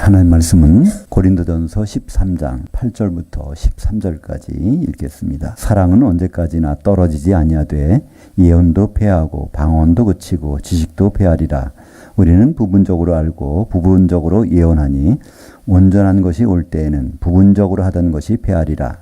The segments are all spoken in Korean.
하나님 말씀은 고린도전서 13장 8절부터 13절까지 읽겠습니다. 사랑은 언제까지나 떨어지지 아니하되 예언도 패하고 방언도 그치고 지식도 패하리라. 우리는 부분적으로 알고 부분적으로 예언하니 온전한 것이 올 때에는 부분적으로 하던 것이 패하리라.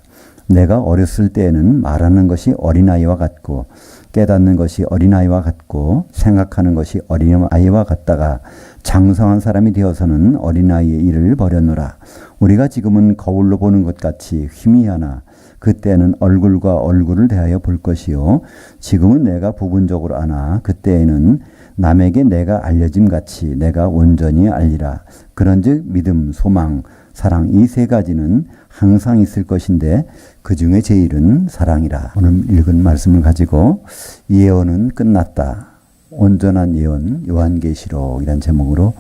내가 어렸을 때에는 말하는 것이 어린아이와 같고 깨닫는 것이 어린아이와 같고 생각하는 것이 어린아이와 같다가 장성한 사람이 되어서는 어린아이의 일을 버렸노라. 우리가 지금은 거울로 보는 것 같이 희미하나 그때는 얼굴과 얼굴을 대하여 볼 것이요 지금은 내가 부분적으로 아나 그때에는 남에게 내가 알려짐 같이 내가 온전히 알리라. 그런즉 믿음, 소망, 사랑 이 세 가지는 항상 있을 것인데 그 중에 제일은 사랑이라. 오늘 읽은 말씀을 가지고 예언은 끝났다. 온전한 예언 요한계시록이라는 제목으로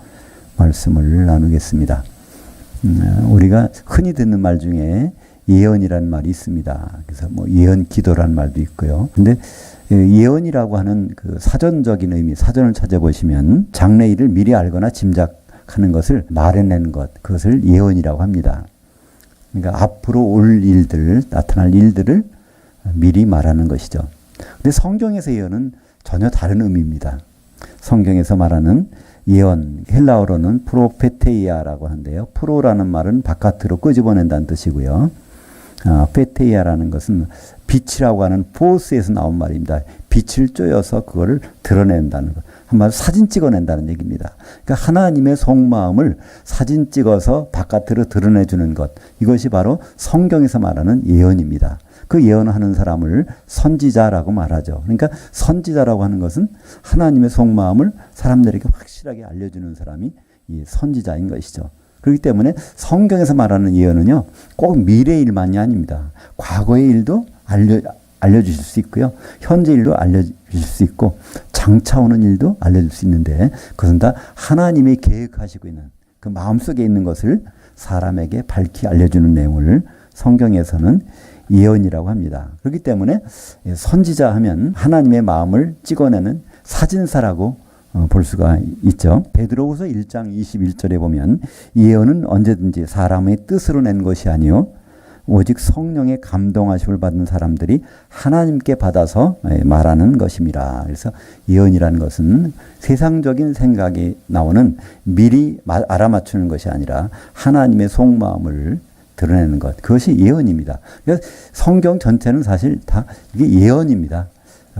말씀을 나누겠습니다. 우리가 흔히 듣는 말 중에 예언이라는 말이 있습니다. 그래서 뭐 예언 기도라는 말도 있고요. 근데 예언이라고 하는 그 사전적인 의미, 사전을 찾아보시면 장래일을 미리 알거나 짐작하는 것을 말해낸 것, 그것을 예언이라고 합니다. 그러니까 앞으로 올 일들, 나타날 일들을 미리 말하는 것이죠. 근데 성경에서 예언은 전혀 다른 의미입니다. 성경에서 말하는 예언, 헬라어로는 프로페테이아라고 하는데요. 프로라는 말은 바깥으로 끄집어낸다는 뜻이고요. 페테이아라는 것은 빛이라고 하는 포스에서 나온 말입니다. 빛을 쪼여서 그거를 드러낸다는 것. 한마디로 사진 찍어낸다는 얘기입니다. 그러니까 하나님의 속마음을 사진 찍어서 바깥으로 드러내주는 것. 이것이 바로 성경에서 말하는 예언입니다. 그 예언하는 사람을 선지자라고 말하죠. 그러니까 선지자라고 하는 것은 하나님의 속마음을 사람들에게 확실하게 알려주는 사람이 이 선지자인 것이죠. 그렇기 때문에 성경에서 말하는 예언은요, 꼭 미래 일만이 아닙니다. 과거의 일도 알려주실 수 있고요. 현재 일도 알려주실 수 있고 장차 오는 일도 알려줄 수 있는데 그것은 다 하나님이 계획하시고 있는 그 마음속에 있는 것을 사람에게 밝히 알려주는 내용을 성경에서는 예언이라고 합니다. 그렇기 때문에 선지자 하면 하나님의 마음을 찍어내는 사진사라고 볼 수가 있죠. 베드로후서 1장 21절에 보면 예언은 언제든지 사람의 뜻으로 낸 것이 아니요 오직 성령의 감동하심을 받은 사람들이 하나님께 받아서 말하는 것입니다. 그래서 예언이라는 것은 세상적인 생각이 나오는 미리 알아맞추는 것이 아니라 하나님의 속마음을 드러내는 것. 그것이 예언입니다. 그래서 성경 전체는 사실 다 이게 예언입니다.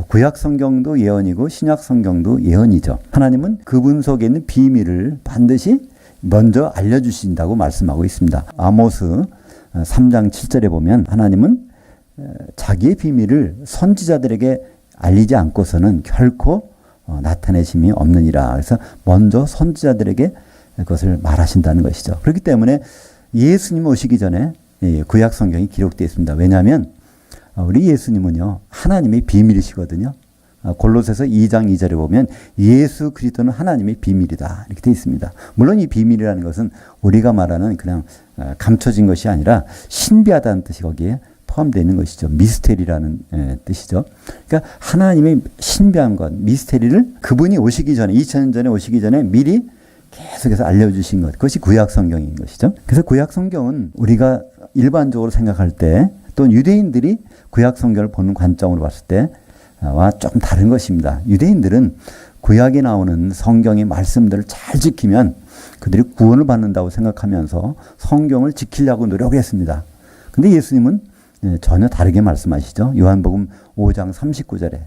구약 성경도 예언이고 신약 성경도 예언이죠. 하나님은 그분 속에 있는 비밀을 반드시 먼저 알려주신다고 말씀하고 있습니다. 아모스 3장 7절에 보면 하나님은 자기의 비밀을 선지자들에게 알리지 않고서는 결코 나타내심이 없느니라. 그래서 먼저 선지자들에게 그것을 말하신다는 것이죠. 그렇기 때문에 예수님 오시기 전에 구약 성경이 기록되어 있습니다. 왜냐하면 우리 예수님은요 하나님의 비밀이시거든요. 골로새서 2장 2절에 보면 예수 그리스도는 하나님의 비밀이다 이렇게 되어 있습니다. 물론 이 비밀이라는 것은 우리가 말하는 그냥 감춰진 것이 아니라 신비하다는 뜻이 거기에 포함되어 있는 것이죠. 미스테리라는 뜻이죠. 그러니까 하나님의 신비한 것, 미스테리를 그분이 오시기 전에 2000년 전에 오시기 전에 미리 계속해서 알려주신 것, 그것이 구약 성경인 것이죠. 그래서 구약 성경은 우리가 일반적으로 생각할 때 또 유대인들이 구약 성경을 보는 관점으로 봤을 때와 조금 다른 것입니다. 유대인들은 구약에 나오는 성경의 말씀들을 잘 지키면 그들이 구원을 받는다고 생각하면서 성경을 지키려고 노력을 했습니다. 근데 예수님은 전혀 다르게 말씀하시죠. 요한복음 5장 39절에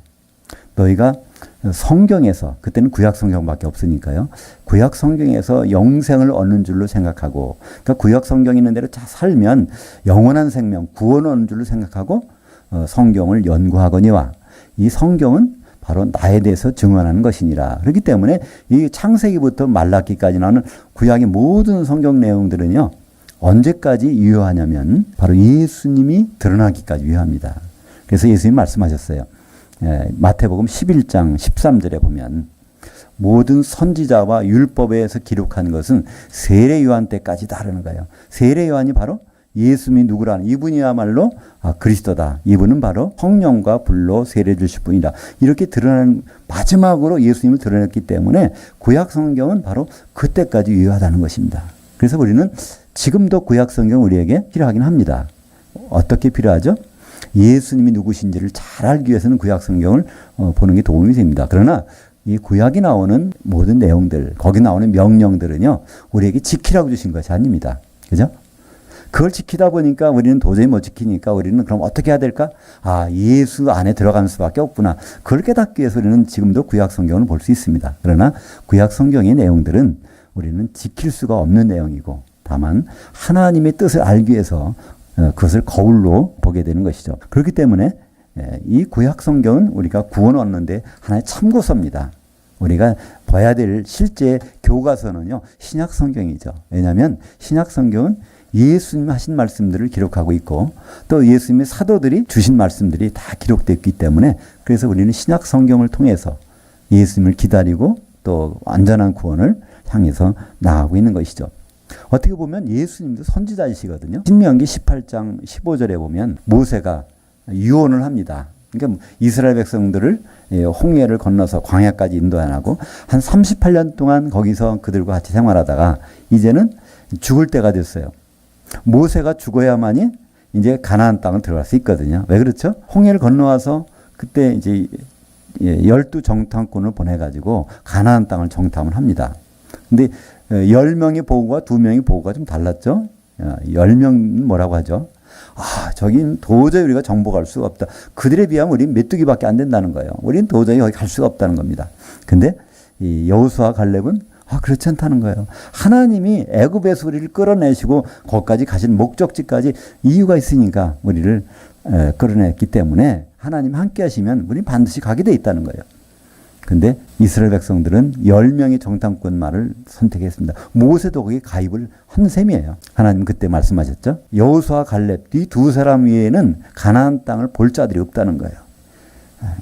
너희가 성경에서, 그때는 구약 성경밖에 없으니까요. 구약 성경에서 영생을 얻는 줄로 생각하고, 그러니까 구약 성경이 있는 대로 잘 살면 영원한 생명, 구원을 얻는 줄로 생각하고 성경을 연구하거니와 이 성경은 바로 나에 대해서 증언하는 것이니라. 그렇기 때문에 이 창세기부터 말라기까지 나오는 구약의 모든 성경 내용들은요. 언제까지 유효하냐면 바로 예수님이 드러나기까지 유효합니다. 그래서 예수님이 말씀하셨어요. 마태복음 11장 13절에 보면 모든 선지자와 율법에서 기록한 것은 세례 요한 때까지 다르는 거예요. 세례 요한이 바로 예수님이 누구라는 이분이야말로 그리스도다. 이분은 바로 성령과 불로 세례 주실 분이다. 이렇게 드러나는 마지막으로 예수님을 드러냈기 때문에 구약 성경은 바로 그때까지 유효하다는 것입니다. 그래서 우리는 지금도 구약 성경 우리에게 필요하긴 합니다. 어떻게 필요하죠? 예수님이 누구신지를 잘 알기 위해서는 구약 성경을 보는 게 도움이 됩니다. 그러나 이 구약이 나오는 모든 내용들, 거기 나오는 명령들은요, 우리에게 지키라고 주신 것이 아닙니다. 그죠? 그걸 지키다 보니까 우리는 도저히 못 지키니까 우리는 그럼 어떻게 해야 될까? 아, 예수 안에 들어가는 수밖에 없구나. 그걸 깨닫기 위해서 우리는 지금도 구약 성경을 볼 수 있습니다. 그러나 구약 성경의 내용들은 우리는 지킬 수가 없는 내용이고, 다만 하나님의 뜻을 알기 위해서 그것을 거울로 보게 되는 것이죠. 그렇기 때문에 이 구약 성경은 우리가 구원 얻는데 하나의 참고서입니다. 우리가 봐야 될 실제 교과서는요, 신약 성경이죠. 왜냐하면 신약 성경은 예수님 하신 말씀들을 기록하고 있고 또 예수님의 사도들이 주신 말씀들이 다 기록되었기 때문에 그래서 우리는 신약 성경을 통해서 예수님을 기다리고 또 완전한 구원을 향해서 나아가고 있는 것이죠. 어떻게 보면 예수님도 선지자이시거든요. 신명기 18장 15절에 보면 모세가 유언을 합니다. 그러니까 이스라엘 백성들을 홍해를 건너서 광야까지 인도 안 하고 한 38년 동안 거기서 그들과 같이 생활하다가 이제는 죽을 때가 됐어요. 모세가 죽어야만이 이제 가나안 땅을 들어갈 수 있거든요. 왜 그렇죠? 홍해를 건너와서 그때 이제 12 정탐꾼을 보내가지고 가나안 땅을 정탐을 합니다. 근데 10명의 보고와 2명의 보고가 좀 달랐죠? 10명은 뭐라고 하죠? 아, 저긴 도저히 우리가 정복할 수가 없다. 그들에 비하면 우리는 메뚜기밖에 안 된다는 거예요. 우리는 도저히 거기 갈 수가 없다는 겁니다. 근데 이 여호수아 갈렙은 그렇지 않다는 거예요. 하나님이 애굽에서 우리를 끌어내시고 거기까지 가신 목적지까지 이유가 있으니까 우리를 끌어냈기 때문에 하나님 함께 하시면 우리는 반드시 가게 돼 있다는 거예요. 근데 이스라엘 백성들은 10명의 정탐꾼 말을 선택했습니다. 모세도 거기에 가입을 한 셈이에요. 하나님 그때 말씀하셨죠. 여호수아 갈렙 이 두 사람 외에는 가나안 땅을 볼 자들이 없다는 거예요.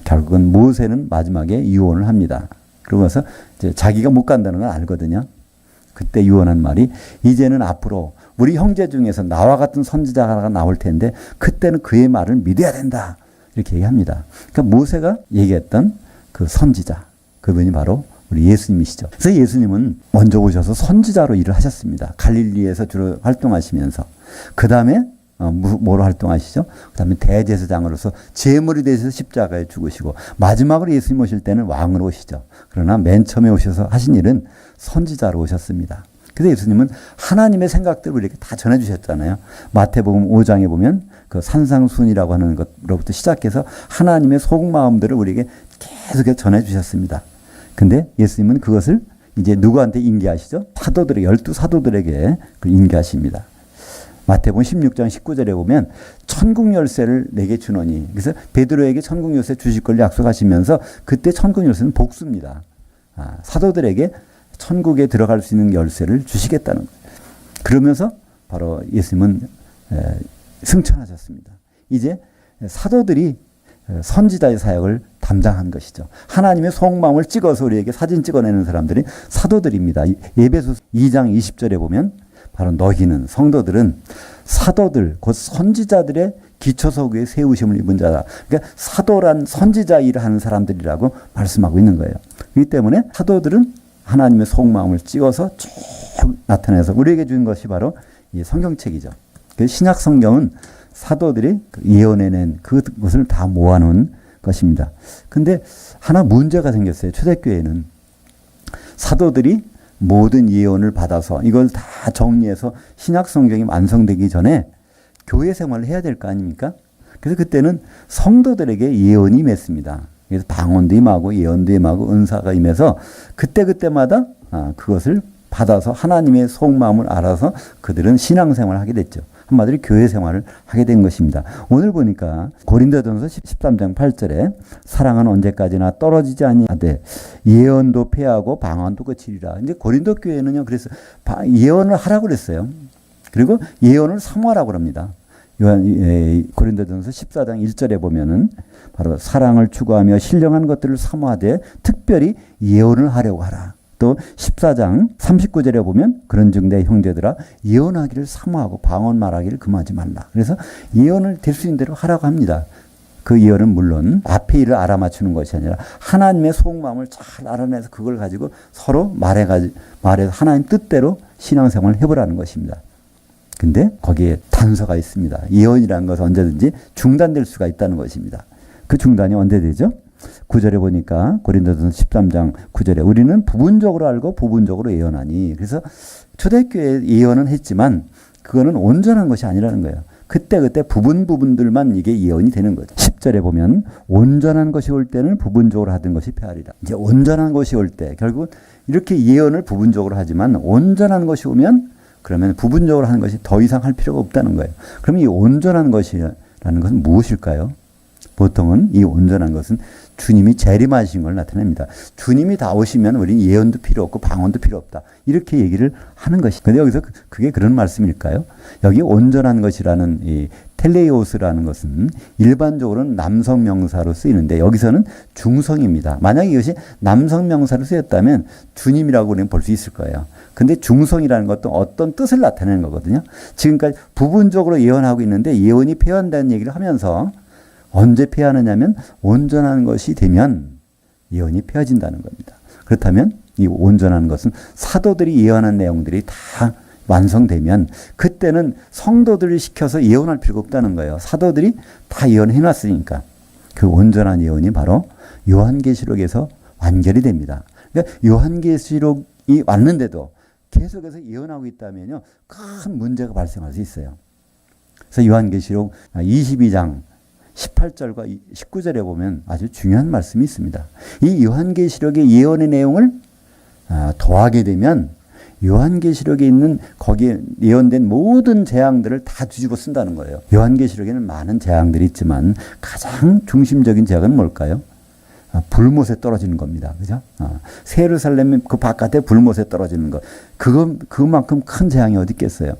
결국은 모세는 마지막에 유언을 합니다. 그러면서 이제 자기가 못 간다는 걸 알거든요. 그때 유언한 말이 이제는 앞으로 우리 형제 중에서 나와 같은 선지자가 나올 텐데 그때는 그의 말을 믿어야 된다. 이렇게 얘기합니다. 그러니까 모세가 얘기했던 그 선지자, 그분이 바로 우리 예수님이시죠. 그래서 예수님은 먼저 오셔서 선지자로 일을 하셨습니다. 갈릴리에서 주로 활동하시면서. 그 다음에 뭐로 활동하시죠? 그 다음에 대제사장으로서 제물이 되셔서 십자가에 죽으시고 마지막으로 예수님 오실 때는 왕으로 오시죠. 그러나 맨 처음에 오셔서 하신 일은 선지자로 오셨습니다. 그래서 예수님은 하나님의 생각들을 우리에게 다 전해주셨잖아요. 마태복음 5장에 보면 그 산상순이라고 하는 것으로부터 시작해서 하나님의 속마음들을 우리에게 계속 전해주셨습니다. 근데 예수님은 그것을 이제 누구한테 인계하시죠? 사도들에게, 12 사도들에게 인계하십니다. 마태복음 16장 19절에 보면 천국 열쇠를 내게 주노니, 그래서 베드로에게 천국 열쇠 주실 걸 약속하시면서 그때 천국 열쇠는 복수입니다. 사도들에게 천국에 들어갈 수 있는 열쇠를 주시겠다는 거예요. 그러면서 바로 예수님은 승천하셨습니다. 이제 사도들이 선지자의 사역을 담당한 것이죠. 하나님의 속마음을 찍어서 우리에게 사진 찍어내는 사람들이 사도들입니다. 에베소서 2장 20절에 보면 바로 너희는 성도들은 사도들 곧 선지자들의 기초석 위에 세우심을 입은 자다. 그러니까 사도란 선지자 일을 하는 사람들이라고 말씀하고 있는 거예요. 그렇기 때문에 사도들은 하나님의 속마음을 찍어서 쭉 나타내서 우리에게 준 것이 바로 이 성경책이죠. 신약 성경은 사도들이 예언해낸 그것을 다 모아놓은 것입니다. 근데 하나 문제가 생겼어요. 초대교회는 사도들이 모든 예언을 받아서 이걸 다 정리해서 신약 성경이 완성되기 전에 교회 생활을 해야 될 거 아닙니까? 그래서 그때는 성도들에게 예언이 임했습니다. 그래서 방언도 임하고 예언도 임하고 은사가 임해서 그때그때마다 그것을 받아서 하나님의 속마음을 알아서 그들은 신앙생활을 하게 됐죠. 한마디로 교회 생활을 하게 된 것입니다. 오늘 보니까 고린도전서 13장 8절에 사랑은 언제까지나 떨어지지 아니하되 예언도 패하고 방언도 그치리라. 이제 고린도 교회는요, 그래서 예언을 하라고 그랬어요. 그리고 예언을 사모하라고 합니다. 고린도전서 14장 1절에 보면은 바로 사랑을 추구하며 신령한 것들을 사모하되 특별히 예언을 하려고 하라. 또 14장 39절에 보면 그런즉 내 형제들아 예언하기를 사모하고 방언 말하기를 금하지 말라. 그래서 예언을 될 수 있는 대로 하라고 합니다. 그 예언은 물론 앞에 일을 알아맞추는 것이 아니라 하나님의 속마음을 잘 알아내서 그걸 가지고 서로 말해서 하나님 뜻대로 신앙생활을 해보라는 것입니다. 근데 거기에 단서가 있습니다. 예언이라는 것은 언제든지 중단될 수가 있다는 것입니다. 그 중단이 언제 되죠? 9절에 보니까 고린도전서 13장 9절에 우리는 부분적으로 알고 부분적으로 예언하니. 그래서 초대교회 예언은 했지만 그거는 온전한 것이 아니라는 거예요. 그때 부분들만 이게 예언이 되는 거죠. 10절에 보면 온전한 것이 올 때는 부분적으로 하던 것이 패하리라. 이제 온전한 것이 올 때 결국 이렇게 예언을 부분적으로 하지만 온전한 것이 오면 그러면 부분적으로 하는 것이 더 이상 할 필요가 없다는 거예요. 그럼 이 온전한 것이라는 것은 무엇일까요? 보통은 이 온전한 것은 주님이 재림하신 걸 나타냅니다. 주님이 다 오시면 우리는 예언도 필요 없고 방언도 필요 없다. 이렇게 얘기를 하는 것이. 근데 여기서 그게 그런 말씀일까요? 여기 온전한 것이라는 이 텔레이오스라는 것은 일반적으로는 남성 명사로 쓰이는데 여기서는 중성입니다. 만약에 이것이 남성 명사로 쓰였다면 주님이라고 우리는 볼 수 있을 거예요. 근데 중성이라는 것도 어떤 뜻을 나타내는 거거든요. 지금까지 부분적으로 예언하고 있는데 예언이 폐한다는 얘기를 하면서 언제 폐하느냐면 온전한 것이 되면 예언이 폐해진다는 겁니다. 그렇다면 이 온전한 것은 사도들이 예언한 내용들이 다 완성되면 그때는 성도들을 시켜서 예언할 필요가 없다는 거예요. 사도들이 다 예언해놨으니까. 그 온전한 예언이 바로 요한계시록에서 완결이 됩니다. 그러니까 요한계시록이 왔는데도 계속해서 예언하고 있다면요, 큰 문제가 발생할 수 있어요. 그래서 요한계시록 22장 18절과 19절에 보면 아주 중요한 말씀이 있습니다. 이 요한계시록의 예언의 내용을 더하게 되면 요한계시록에 있는 거기에 예언된 모든 재앙들을 다 뒤집어 쓴다는 거예요. 요한계시록에는 많은 재앙들이 있지만 가장 중심적인 재앙은 뭘까요? 불못에 떨어지는 겁니다. 그죠? 새 예루살렘 그 바깥에 불못에 떨어지는 것. 그만큼 큰 재앙이 어디 있겠어요?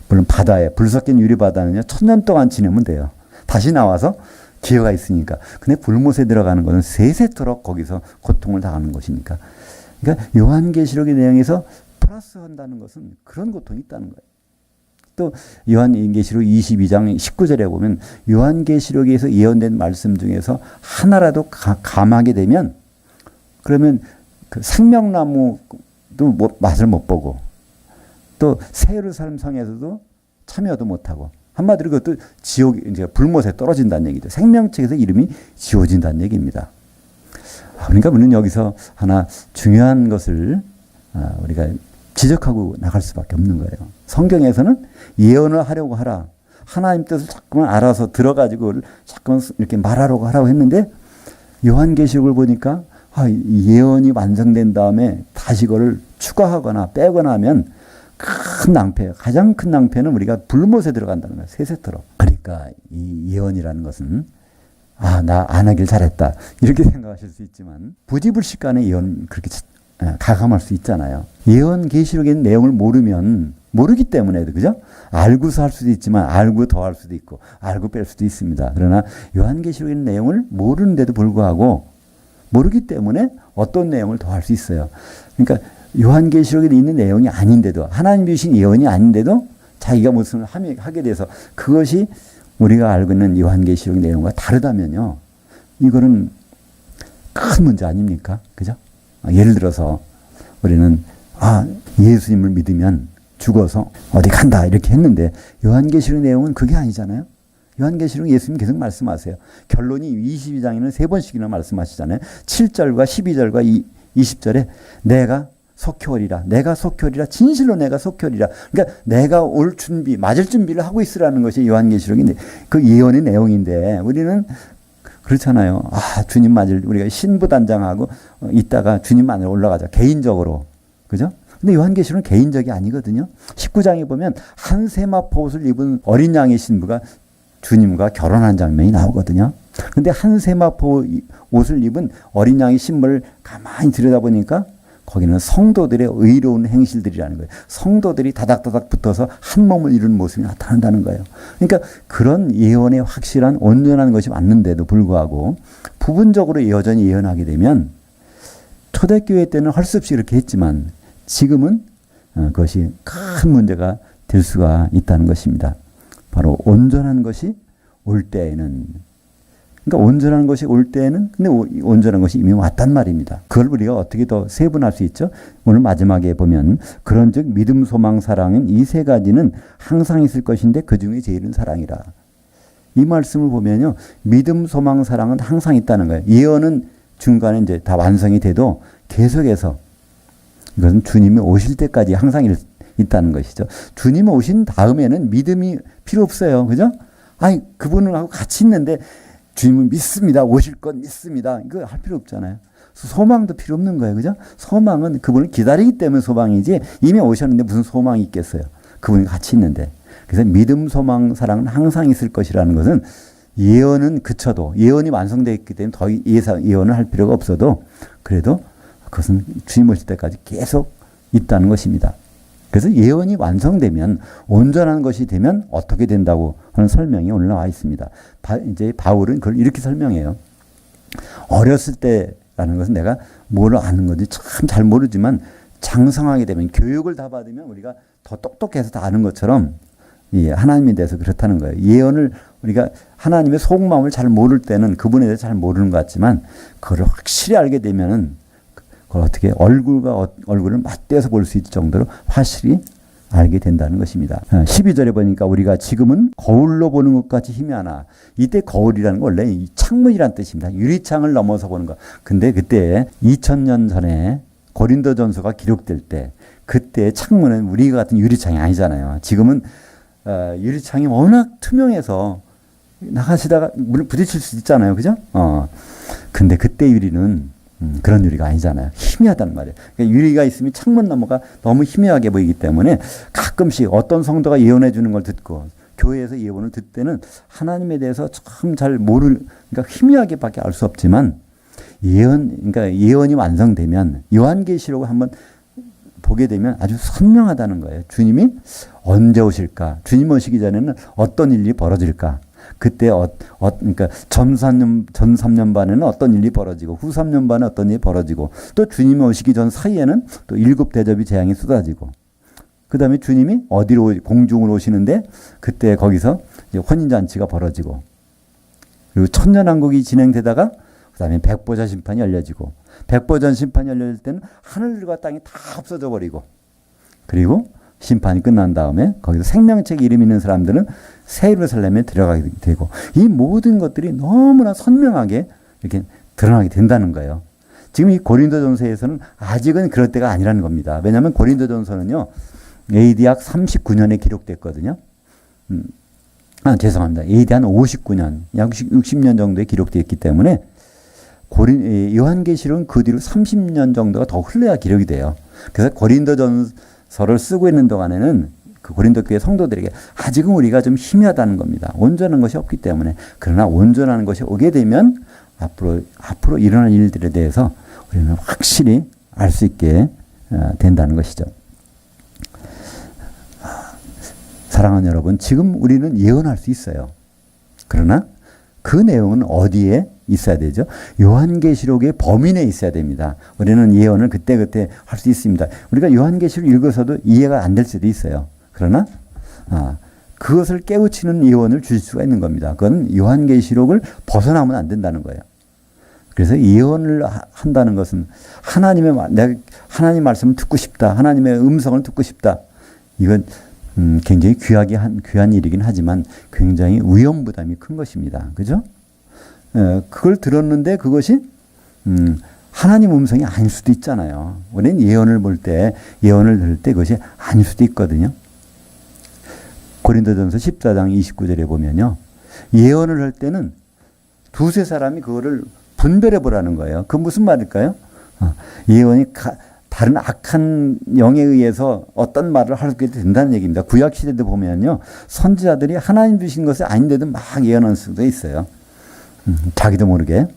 물론 바다에, 불 섞인 유리바다는요, 1000년 동안 지내면 돼요. 다시 나와서 기회가 있으니까. 근데 불못에 들어가는 것은 세세토록 거기서 고통을 당하는 것이니까. 그러니까 요한계시록의 내용에서 플러스한다는 것은 그런 고통이 있다는 거예요. 또 요한계시록 22장 19절에 보면 요한계시록에서 예언된 말씀 중에서 하나라도 감하게 되면 그러면 그 생명나무도 맛을 못 보고 또 새 예루살렘 성에서도 참여도 못하고 한마디로 그것도 지옥, 이제 불못에 떨어진다는 얘기죠. 생명책에서 이름이 지워진다는 얘기입니다. 그러니까 우리는 여기서 하나 중요한 것을 우리가 지적하고 나갈 수밖에 없는 거예요. 성경에서는 예언을 하려고 하라. 하나님 뜻을 자꾸만 알아서 들어가지고 자꾸만 이렇게 말하려고 하라고 했는데 요한계시록을 보니까 예언이 완성된 다음에 다시 그걸 추가하거나 빼거나 하면 큰 낭패예요. 가장 큰 낭패는 우리가 불못에 들어간다는 거예요. 세세토록. 그러니까 이 예언이라는 것은 나 안 하길 잘했다. 이렇게 생각하실 수 있지만 부지불식간에 예언 그렇게 가감할 수 있잖아요. 예언 계시록에 있는 내용을 모르기 때문에 그죠? 알고서 할 수도 있지만 알고 더 할 수도 있고 알고 뺄 수도 있습니다. 그러나 요한계시록에 있는 내용을 모르는데도 불구하고 모르기 때문에 어떤 내용을 더 할 수 있어요. 그러니까 요한계시록에 있는 내용이 아닌데도 하나님이 주신 예언이 아닌데도 자기가 무슨 하게 돼서 그것이 우리가 알고 있는 요한계시록 내용과 다르다면요. 이거는 큰 문제 아닙니까? 그죠? 예를 들어서 우리는 예수님을 믿으면 죽어서 어디 간다 이렇게 했는데 요한계시록 내용은 그게 아니잖아요. 요한계시록 예수님 계속 말씀하세요. 결론이 22장에는 3번씩이나 말씀하시잖아요. 7절과 12절과 20절에 내가 속혀오리라. 내가 속혀오리라. 진실로 내가 속혀오리라. 그러니까 내가 올 준비, 맞을 준비를 하고 있으라는 것이 요한계시록인데 그 예언의 내용인데 우리는 그렇잖아요. 주님 맞을 우리가 신부단장하고 있다가 주님 만으로 올라가자. 개인적으로. 그죠? 근데 요한계시록은 개인적이 아니거든요. 19장에 보면 한 세마포 옷을 입은 어린 양의 신부가 주님과 결혼한 장면이 나오거든요. 근데 한 세마포 옷을 입은 어린 양의 신부를 가만히 들여다보니까 거기는 성도들의 의로운 행실들이라는 거예요. 성도들이 다닥다닥 붙어서 한 몸을 이루는 모습이 나타난다는 거예요. 그러니까 그런 예언의 확실한 온전한 것이 맞는데도 불구하고 부분적으로 여전히 예언하게 되면 초대교회 때는 할 수 없이 이렇게 했지만 지금은 그것이 큰 문제가 될 수가 있다는 것입니다. 바로 온전한 것이 올 때에는 그러니까 온전한 것이 올 때는 근데 온전한 것이 이미 왔단 말입니다. 그걸 우리가 어떻게 더 세분할 수 있죠? 오늘 마지막에 보면 그런즉 믿음, 소망, 사랑은 이 세 가지는 항상 있을 것인데 그 중에 제일은 사랑이라. 이 말씀을 보면요, 믿음, 소망, 사랑은 항상 있다는 거예요. 예언은 중간에 이제 다 완성이 돼도 계속해서 이것은 주님이 오실 때까지 항상 있다는 것이죠. 주님이 오신 다음에는 믿음이 필요 없어요. 그죠? 아니, 그분하고 같이 있는데 주님은 믿습니다. 오실 건 믿습니다. 이거 할 필요 없잖아요. 소망도 필요 없는 거예요. 그죠? 소망은 그분을 기다리기 때문에 소망이지 이미 오셨는데 무슨 소망이 있겠어요. 그분이 같이 있는데. 그래서 믿음, 소망, 사랑은 항상 있을 것이라는 것은 예언은 그쳐도 예언이 완성되어 있기 때문에 더 예언을 할 필요가 없어도 그래도 그것은 주님 오실 때까지 계속 있다는 것입니다. 그래서 예언이 완성되면 온전한 것이 되면 어떻게 된다고 하는 설명이 오늘 나와 있습니다. 이제 바울은 그걸 이렇게 설명해요. 어렸을 때라는 것은 내가 뭘 아는 건지 참 잘 모르지만 장성하게 되면 교육을 다 받으면 우리가 더 똑똑해서 다 아는 것처럼 하나님에 대해서 그렇다는 거예요. 예언을 우리가 하나님의 속마음을 잘 모를 때는 그분에 대해서 잘 모르는 것 같지만 그걸 확실히 알게 되면은 그걸 어떻게 얼굴과 얼굴을 맞대서 볼 수 있을 정도로 확실히 알게 된다는 것입니다. 12절에 보니까 우리가 지금은 거울로 보는 것 같이 희미하나, 이때 거울이라는 건 원래 창문이란 뜻입니다. 유리창을 넘어서 보는 것. 근데 그때 2000년 전에 고린도전서가 기록될 때 그때 창문은 우리 같은 유리창이 아니잖아요. 지금은 유리창이 워낙 투명해서 나가시다가 물 부딪힐 수 있잖아요. 그죠? 근데 그때 유리는 그런 유리가 아니잖아요. 희미하단 말이에요. 그러니까 유리가 있으면 창문 너머가 너무 희미하게 보이기 때문에 가끔씩 어떤 성도가 예언해 주는 걸 듣고 교회에서 예언을 듣을 때는 하나님에 대해서 참 잘 그러니까 희미하게밖에 알 수 없지만 그러니까 예언이 완성되면 요한계시록을 한번 보게 되면 아주 선명하다는 거예요. 주님이 언제 오실까? 주님 오시기 전에는 어떤 일이 벌어질까? 그때 그러니까 전 3년 반에는 어떤 일이 벌어지고 후 3년 반에 어떤 일이 벌어지고 또 주님이 오시기 전 사이에는 또 7대접의 재앙이 쏟아지고 그 다음에 주님이 어디로 공중으로 오시는데 그때 거기서 이제 혼인잔치가 벌어지고 그리고 천년왕국이 진행되다가 그 다음에 백보자 심판이 열려지고 백보자 심판이 열릴 때는 하늘과 땅이 다 없어져 버리고 그리고 심판이 끝난 다음에 거기서 생명책 이름 있는 사람들은 새 예루살렘에 들어가게 되고 이 모든 것들이 너무나 선명하게 이렇게 드러나게 된다는 거예요. 지금 이 고린도전서에서는 아직은 그럴 때가 아니라는 겁니다. 왜냐하면 고린도전서는요 AD 약 39년에 기록됐거든요. 죄송합니다. AD 한 59년, 약 60년 정도에 기록되었기 때문에 요한계시록은 그 뒤로 30년 정도가 더 흘러야 기록이 돼요. 그래서 고린도전서를 쓰고 있는 동안에는 그 고린도 교회 성도들에게 아직은 우리가 좀 희미하다는 겁니다. 온전한 것이 없기 때문에. 그러나 온전한 것이 오게 되면 앞으로 일어날 일들에 대해서 우리는 확실히 알 수 있게 된다는 것이죠. 사랑하는 여러분, 지금 우리는 예언할 수 있어요. 그러나 그 내용은 어디에 있어야 되죠? 요한계시록의 범위 내에 있어야 됩니다. 우리는 예언을 그때그때 할 수 있습니다. 우리가 요한계시록 읽어서도 이해가 안 될 수도 있어요. 그러나 그것을 깨우치는 예언을 주실 수가 있는 겁니다. 그건 요한계시록을 벗어나면 안 된다는 거예요. 그래서 예언을 한다는 것은 내가 하나님 말씀을 듣고 싶다. 하나님의 음성을 듣고 싶다. 이건 굉장히 귀한 일이긴 하지만 굉장히 위험 부담이 큰 것입니다. 그죠? 그걸 들었는데 그것이 하나님 음성이 아닐 수도 있잖아요. 우리는 예언을 들을 때 그것이 아닐 수도 있거든요. 고린도전서 14장 29절에 보면요. 예언을 할 때는 두세 사람이 그거를 분별해 보라는 거예요. 그 무슨 말일까요? 예언이 다른 악한 영에 의해서 어떤 말을 하게 된다는 얘기입니다. 구약시대도 보면요. 선지자들이 하나님 주신 것이 아닌데도 막 예언할 수도 있어요. 자기도 모르게.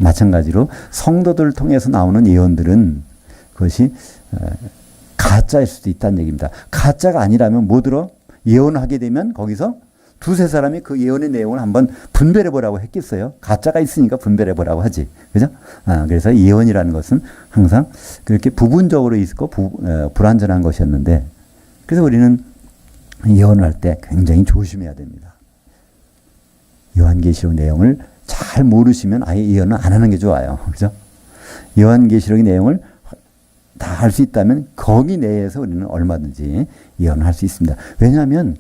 마찬가지로 성도들을 통해서 나오는 예언들은 그것이 가짜일 수도 있다는 얘기입니다. 가짜가 아니라면 뭐들어? 예언하게 되면 거기서 두세 사람이 그 예언의 내용을 한번 분별해 보라고 했겠어요. 가짜가 있으니까 분별해 보라고 하지. 그죠? 그래서 예언이라는 것은 항상 그렇게 부분적으로 있고 불완전한 것이었는데 그래서 우리는 예언을 할 때 굉장히 조심해야 됩니다. 요한계시록 내용을 잘 모르시면 아예 예언은 안 하는 게 좋아요. 그죠? 요한계시록의 내용을 다 할 수 있다면 거기 내에서 우리는 얼마든지 예언을 할 수 있습니다. 왜냐하면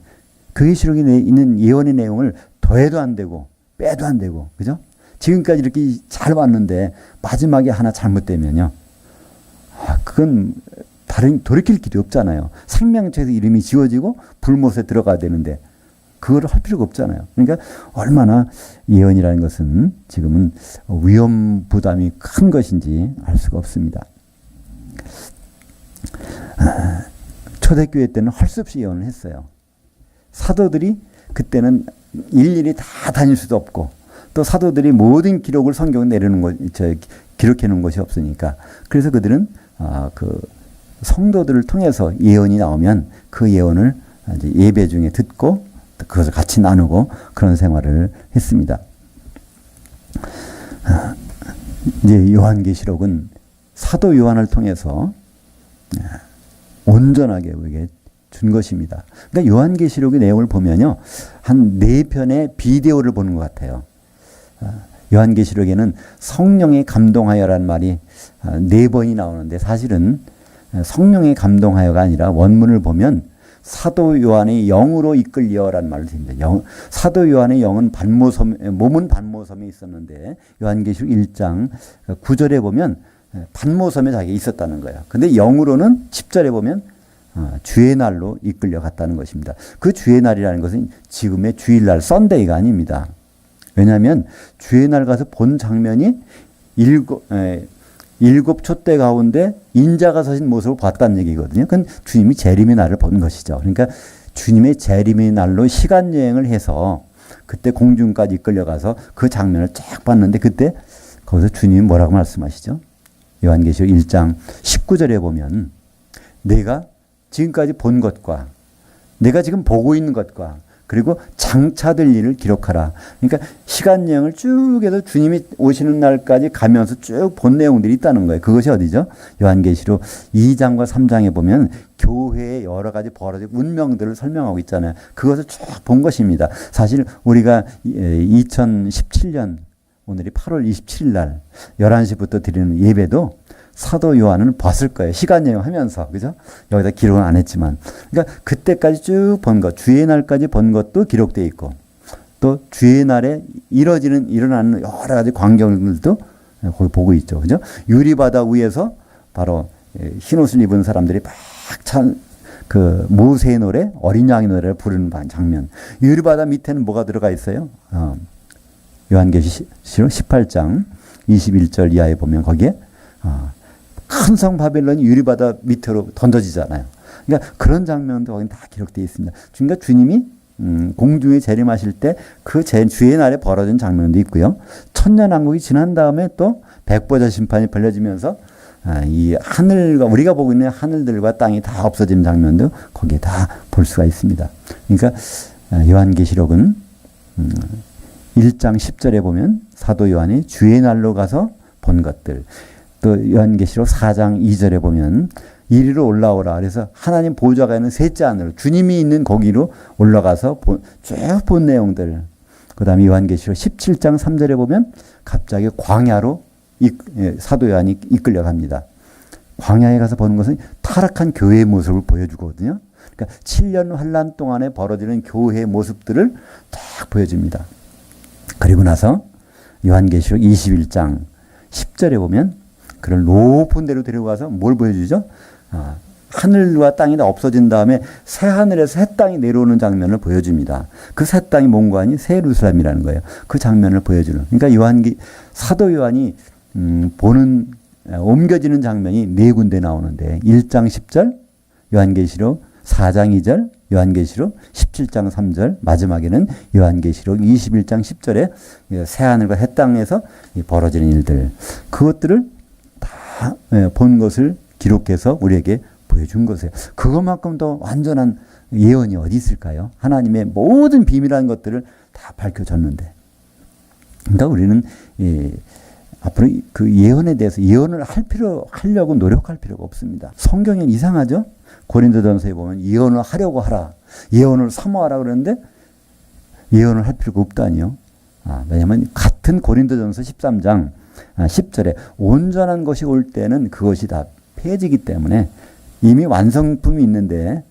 그 계시록에 있는 예언의 내용을 더해도 안 되고 빼도 안 되고, 그죠? 지금까지 이렇게 잘 왔는데 마지막에 하나 잘못되면요, 그건 다른 돌이킬 길이 없잖아요. 생명체에서 이름이 지워지고 불못에 들어가야 되는데 그걸 할 필요가 없잖아요. 그러니까 얼마나 예언이라는 것은 지금은 위험 부담이 큰 것인지 알 수가 없습니다. 초대교회 때는 할 수 없이 예언을 했어요. 사도들이 그때는 일일이 다 다닐 수도 없고, 또 사도들이 모든 기록을 성경에 내려놓은 것, 기록해 놓은 것이 없으니까, 그래서 그들은 그 성도들을 통해서 예언이 나오면 그 예언을 이제 예배 중에 듣고 그것을 같이 나누고 그런 생활을 했습니다. 이제 요한계시록은 사도 요한을 통해서 온전하게 우리에게 준 것입니다. 그러니까 요한계시록의 내용을 보면요, 한 4편의 비디오를 보는 것 같아요. 요한계시록에는 성령에 감동하여라는 말이 4번이 나오는데, 사실은 성령에 감동하여가 아니라 원문을 보면 사도 요한의 영으로 이끌려라는 말을 씁니다. 사도 요한의 영은 몸은 반모섬에 있었는데, 요한계시록 1장 9절에 보면 반모섬에 자기가 있었다는 거예요. 근데 영으로는 10절에 보면 주의 날로 이끌려 갔다는 것입니다. 그 주의 날이라는 것은 지금의 주일날 썬데이가 아닙니다. 왜냐하면 주의 날 가서 본 장면이 일곱 촛대 가운데 인자가 서신 모습을 봤다는 얘기거든요. 그건 주님이 재림의 날을 본 것이죠. 그러니까 주님의 재림의 날로 시간 여행을 해서 그때 공중까지 이끌려가서 그 장면을 쫙 봤는데, 그때 거기서 주님이 뭐라고 말씀하시죠? 요한계시록 1장 19절에 보면 내가 지금까지 본 것과 내가 지금 보고 있는 것과 그리고 장차될 일을 기록하라. 그러니까 시간 여행을 쭉 해서 주님이 오시는 날까지 가면서 쭉 본 내용들이 있다는 거예요. 그것이 어디죠? 요한계시록 2장과 3장에 보면 교회의 여러 가지 벌어진 운명들을 설명하고 있잖아요. 그것을 쭉 본 것입니다. 사실 우리가 2017년 오늘이 8월 27일 날 11시부터 드리는 예배도 사도 요한은 봤을 거예요. 시간 여행하면서. 그죠? 여기다 기록은 안 했지만. 그러니까 그때까지 쭉 본 것, 주의 날까지 본 것도 기록되어 있고, 또 주의 날에 일어나는 여러 가지 광경들도 거기 보고 있죠. 그죠? 유리바다 위에서 바로 흰 옷을 입은 사람들이 막 그 모세의 노래, 어린 양의 노래를 부르는 장면. 유리바다 밑에는 뭐가 들어가 있어요? 요한계시록 18장 21절 이하에 보면 거기에 큰 성 바벨론이 유리바다 밑으로 던져지잖아요. 그러니까 그런 장면도 거기 다 기록되어 있습니다. 그러니까 주님이 공중에 재림하실 때 그 주의 날에 벌어진 장면도 있고요. 천년왕국이 지난 다음에 또 백보자 심판이 벌려지면서 이 하늘과 우리가 보고 있는 하늘들과 땅이 다 없어진 장면도 거기에 다 볼 수가 있습니다. 그러니까 요한계시록은 1장 10절에 보면 사도 요한이 주의 날로 가서 본 것들, 또 요한계시록 4장 2절에 보면 이리로 올라오라. 그래서 하나님 보좌가 있는 셋째 하늘, 주님이 있는 거기로 올라가서 쭉 본 내용들. 그 다음에 요한계시록 17장 3절에 보면 갑자기 광야로 사도 요한이 이끌려갑니다. 광야에 가서 보는 것은 타락한 교회의 모습을 보여주거든요. 그러니까 7년 환란 동안에 벌어지는 교회의 모습들을 딱 보여줍니다. 그리고 나서 요한계시록 21장 10절에 보면 그를 높은 데로 데려가서 뭘 보여주죠? 하늘과 땅이 다 없어진 다음에 새 하늘에서 새 땅이 내려오는 장면을 보여줍니다. 그 새 땅이 뭔가 아니 새 예루살렘이라는 거예요. 그 장면을 보여주는. 그러니까 사도 요한이 옮겨지는 장면이 4군데 나오는데 1장 10절, 요한계시록 4장 2절, 요한계시록 17장 3절, 마지막에는 요한계시록 21장 10절에 새하늘과 새 땅에서 벌어지는 일들, 그것들을 다 본 것을 기록해서 우리에게 보여준 것이에요. 그것만큼 더 완전한 예언이 어디 있을까요? 하나님의 모든 비밀한 것들을 다 밝혀줬는데. 그러니까 우리는 앞으로 그 예언에 대해서 예언을 하려고 노력할 필요가 없습니다. 성경엔 이상하죠? 고린도전서에 보면 예언을 하려고 하라, 예언을 사모하라 그러는데 예언을 할 필요가 없다니요. 왜냐하면 같은 고린도전서 13장 10절에 온전한 것이 올 때는 그것이 다 폐해지기 때문에 이미 완성품이 있는데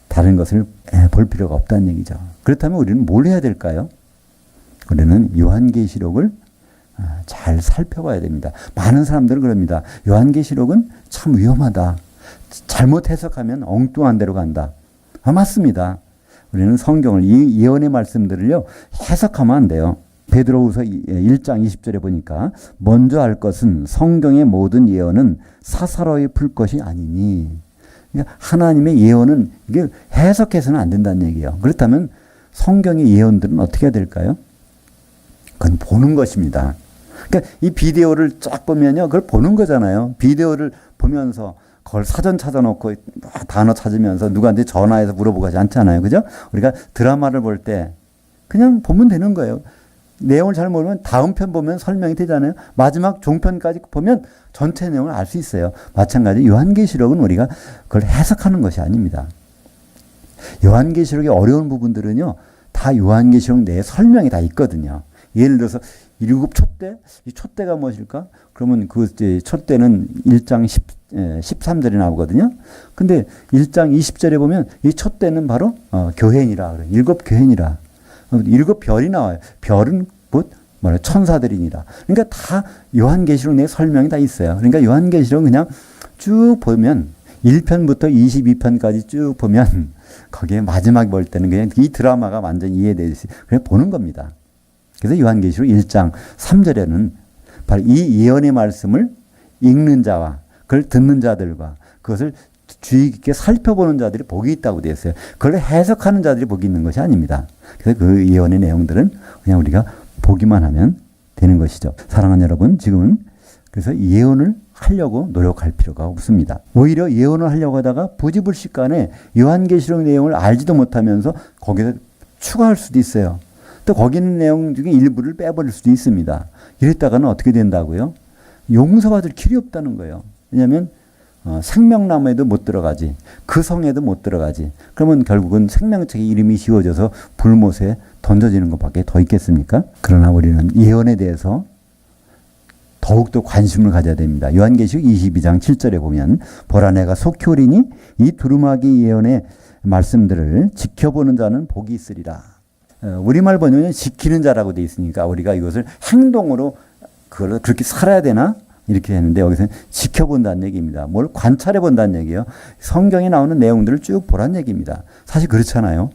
다른 것을 볼 필요가 없다는 얘기죠. 그렇다면 우리는 뭘 해야 될까요? 우리는 요한계시록을 잘 살펴봐야 됩니다. 많은 사람들은 그럽니다. 요한계시록은 참 위험하다. 잘못 해석하면 엉뚱한 데로 간다. 맞습니다. 우리는 성경을 이 예언의 말씀들을요 해석하면 안 돼요. 베드로후서 1장 20절에 보니까 먼저 알 것은 성경의 모든 예언은 사사로이 풀 것이 아니니. 그러니까 하나님의 예언은 이게 해석해서는 안 된다는 얘기예요. 그렇다면 성경의 예언들은 어떻게 해야 될까요? 그건 보는 것입니다. 그러니까 이 비디오를 쫙 보면요, 그걸 보는 거잖아요. 비디오를 보면서 그걸 사전 찾아놓고 단어 찾으면서 누구한테 전화해서 물어보고 하지 않잖아요. 그죠? 우리가 드라마를 볼 때 그냥 보면 되는 거예요. 내용을 잘 모르면 다음 편 보면 설명이 되잖아요. 마지막 종편까지 보면 전체 내용을 알 수 있어요. 마찬가지 요한계시록은 우리가 그걸 해석하는 것이 아닙니다. 요한계시록의 어려운 부분들은요, 다 요한계시록 내에 설명이 다 있거든요. 예를 들어서 일곱 촛대, 이 촛대가 무엇일까? 그러면 그 촛대는 1장 13절에 나오거든요. 근데 1장 20절에 보면 이 촛대는 바로 교회니라 그래요. 일곱 교회니라. 일곱 별이 나와요. 별은 곧 천사들이니라. 그러니까 다 요한계시록 내에 설명이 다 있어요. 그러니까 요한계시록 그냥 쭉 보면 1편부터 22편까지 쭉 보면 거기에 마지막 볼 때는 그냥 이 드라마가 완전히 이해되듯이 그냥 보는 겁니다. 그래서 요한계시록 1장 3절에는 바로 이 예언의 말씀을 읽는 자와 그걸 듣는 자들과 그것을 주의 깊게 살펴보는 자들이 복이 있다고 되어 있어요. 그걸 해석하는 자들이 복이 있는 것이 아닙니다. 그래서 그 예언의 내용들은 그냥 우리가 보기만 하면 되는 것이죠. 사랑하는 여러분, 지금은 그래서 예언을 하려고 노력할 필요가 없습니다. 오히려 예언을 하려고 하다가 부지불식간에 요한계시록 내용을 알지도 못하면서 거기서 추가할 수도 있어요. 또 거기 있는 내용 중에 일부를 빼버릴 수도 있습니다. 이랬다가는 어떻게 된다고요? 용서받을 길이 없다는 거예요. 왜냐하면 생명나무에도 못 들어가지, 그 성에도 못 들어가지. 그러면 결국은 생명책의 이름이 지워져서 불못에 던져지는 것밖에 더 있겠습니까? 그러나 우리는 예언에 대해서 더욱더 관심을 가져야 됩니다. 요한계시록 22장 7절에 보면 보라 내가 속히 오리니 이 두루마기 예언의 말씀들을 지켜보는 자는 복이 있으리라. 우리말 번역은 지키는 자라고 되어 있으니까 우리가 이것을 행동으로 그걸 그렇게 살아야 되나? 이렇게 했는데 여기서는 지켜본다는 얘기입니다. 뭘 관찰해 본다는 얘기예요. 성경에 나오는 내용들을 쭉 보라는 얘기입니다. 사실 그렇잖아요.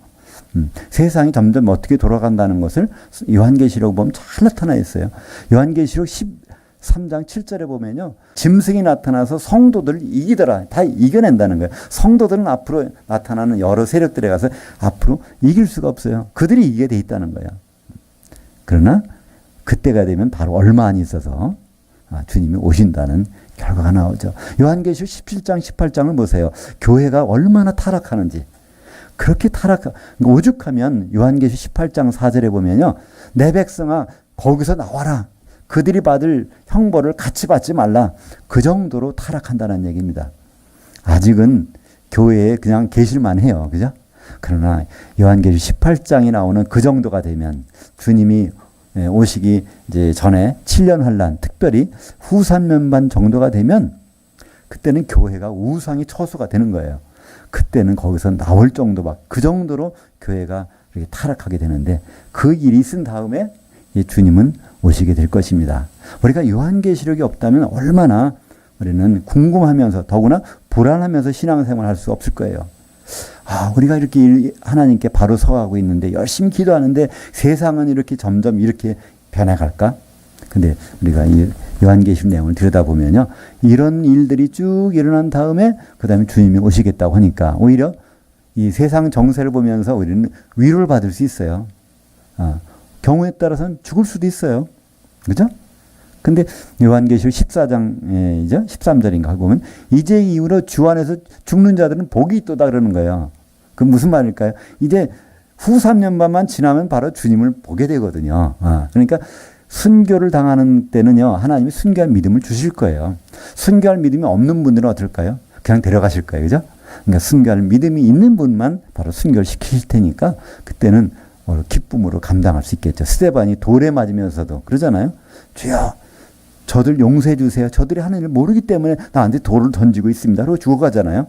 세상이 점점 어떻게 돌아간다는 것을 요한계시록 보면 잘 나타나 있어요. 요한계시록 13장 7절에 보면요. 짐승이 나타나서 성도들을 이기더라. 다 이겨낸다는 거예요. 성도들은 앞으로 나타나는 여러 세력들에 가서 앞으로 이길 수가 없어요. 그들이 이기게 돼 있다는 거예요. 그러나 그때가 되면 바로 얼마 안 있어서 주님이 오신다는 결과가 나오죠. 요한계시록 17장 18장을 보세요. 교회가 얼마나 타락하는지. 그렇게 오죽하면 요한계시록 18장 4절에 보면요. 내 백성아 거기서 나와라. 그들이 받을 형벌을 같이 받지 말라. 그 정도로 타락한다는 얘기입니다. 아직은 교회에 그냥 계실만 해요. 그죠? 그러나 요한계시록 18장이 나오는 그 정도가 되면 주님이 오시기 이제 전에 7년 환란, 특별히 후 3년반 정도가 되면 그때는 교회가 우상이 처수가 되는 거예요. 그때는 거기서 나올 정도 그 정도로 교회가 이렇게 타락하게 되는데 그 일이 있은 다음에 주님은 오시게 될 것입니다. 우리가 요한계시록이 없다면 얼마나 우리는 궁금하면서 더구나 불안하면서 신앙생활을 할 수 없을 거예요. 우리가 이렇게 하나님께 바로 서가고 있는데 열심히 기도하는데 세상은 이렇게 점점 이렇게 변해갈까? 근데 우리가 이 요한계시록 내용을 들여다보면요. 이런 일들이 쭉 일어난 다음에 그 다음에 주님이 오시겠다고 하니까 오히려 이 세상 정세를 보면서 우리는 위로를 받을 수 있어요. 경우에 따라서는 죽을 수도 있어요. 그죠? 근데 요한계시록 14장이죠. 13절인가 보면 이제 이후로 주 안에서 죽는 자들은 복이 있도다 그러는 거예요. 그 무슨 말일까요? 이제 후 3년반만 지나면 바로 주님을 보게 되거든요. 그러니까 순교를 당하는 때는요. 하나님이 순교할 믿음을 주실 거예요. 순교할 믿음이 없는 분들은 어떨까요? 그냥 데려가실 거예요. 그죠? 그러니까 순교할 믿음이 있는 분만 바로 순교를 시키실 테니까 그때는 기쁨으로 감당할 수 있겠죠. 스데반이 돌에 맞으면서도 그러잖아요. 주여 저들 용서해 주세요. 저들이 하는 일을 모르기 때문에 나한테 돌을 던지고 있습니다. 그리고 죽어가잖아요.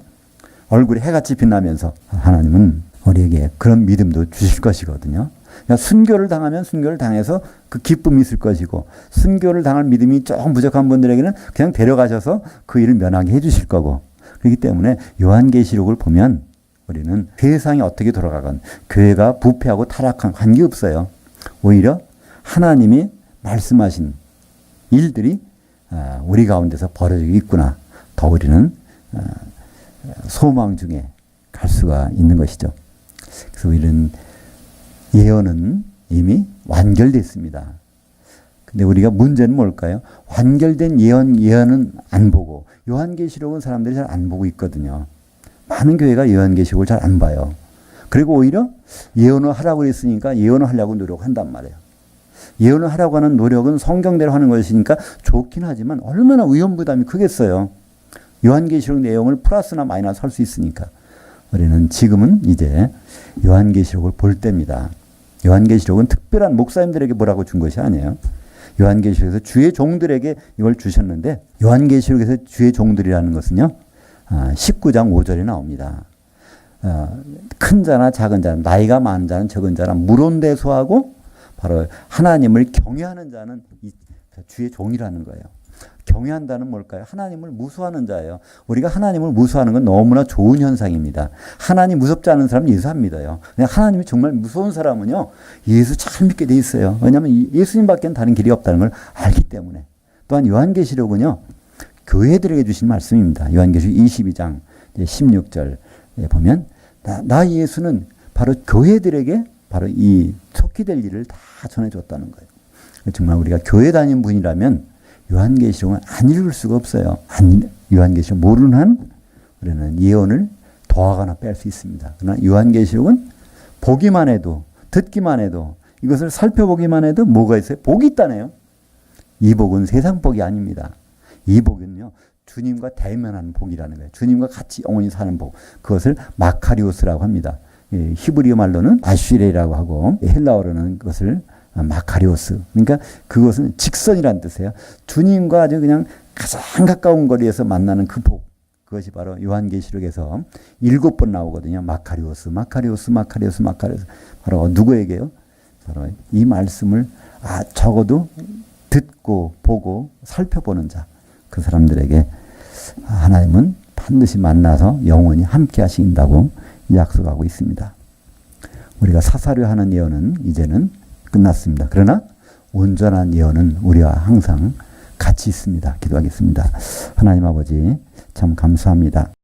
얼굴이 해같이 빛나면서 하나님은 우리에게 그런 믿음도 주실 것이거든요. 그러니까 순교를 당하면 순교를 당해서 그 기쁨이 있을 것이고 순교를 당할 믿음이 조금 부족한 분들에게는 그냥 데려가셔서 그 일을 면하게 해 주실 거고 그렇기 때문에 요한계시록을 보면 우리는 세상이 어떻게 돌아가건 교회가 부패하고 타락한 관계없어요. 오히려 하나님이 말씀하신 일들이 우리 가운데서 벌어지고 있구나. 더 우리는 소망 중에 갈 수가 있는 것이죠. 그래서 우리는 예언은 이미 완결됐습니다. 근데 우리가 문제는 뭘까요? 완결된 예언은 안 보고 요한계시록은 사람들이 잘 안 보고 있거든요. 많은 교회가 요한계시록을 잘 안 봐요. 그리고 오히려 예언을 하라고 그랬으니까 예언을 하려고 노력한단 말이에요. 예언을 하라고 하는 노력은 성경대로 하는 것이니까 좋긴 하지만 얼마나 위험부담이 크겠어요. 요한계시록 내용을 플러스나 마이너스 할 수 있으니까. 우리는 지금은 이제 요한계시록을 볼 때입니다. 요한계시록은 특별한 목사님들에게 뭐라고 준 것이 아니에요. 요한계시록에서 주의 종들에게 이걸 주셨는데 요한계시록에서 주의 종들이라는 것은요. 19장 5절에 나옵니다. 큰 자나 작은 자, 나이가 많은 자는 적은 자나 물온대소하고 바로 하나님을 경외하는 자는 주의 종이라는 거예요. 경외한다는 뭘까요? 하나님을 무수하는 자예요. 우리가 하나님을 무수하는 건 너무나 좋은 현상입니다. 하나님 무섭지 않은 사람은 예수 안 믿어요. 그냥 하나님이 정말 무서운 사람은요. 예수 잘 믿게 돼 있어요. 왜냐하면 예수님밖에 다른 길이 없다는 걸 알기 때문에. 또한 요한계시록은요. 교회들에게 주신 말씀입니다. 요한계시록 22장 16절에 보면 나 예수는 바로 교회들에게 바로 이 속히될 일을 다 전해줬다는 거예요. 정말 우리가 교회 다니는 분이라면 요한계시록은 안 읽을 수가 없어요. 요한계시록 모르는 한 우리는 예언을 더하거나 뺄 수 있습니다. 그러나 요한계시록은 보기만 해도 듣기만 해도 이것을 살펴보기만 해도 뭐가 있어요? 복이 있다네요. 이 복은 세상 복이 아닙니다. 이 복은요. 주님과 대면하는 복이라는 거예요. 주님과 같이 영원히 사는 복. 그것을 마카리오스라고 합니다. 히브리어 말로는 아슈레라고 하고 헬라어로는 그것을 마카리오스. 그러니까 그것은 직선이라는 뜻이에요. 주님과 아주 그냥 가장 가까운 거리에서 만나는 그 복. 그것이 바로 요한계시록에서 7번 나오거든요. 마카리오스, 마카리오스, 마카리오스, 마카리오스. 바로 누구에게요? 바로 이 말씀을 적어도 듣고 보고 살펴보는 자. 그 사람들에게 하나님은 반드시 만나서 영원히 함께 하신다고 약속하고 있습니다. 우리가 사사려 하는 예언은 이제는 끝났습니다. 그러나 온전한 예언은 우리와 항상 같이 있습니다. 기도하겠습니다. 하나님 아버지 참 감사합니다.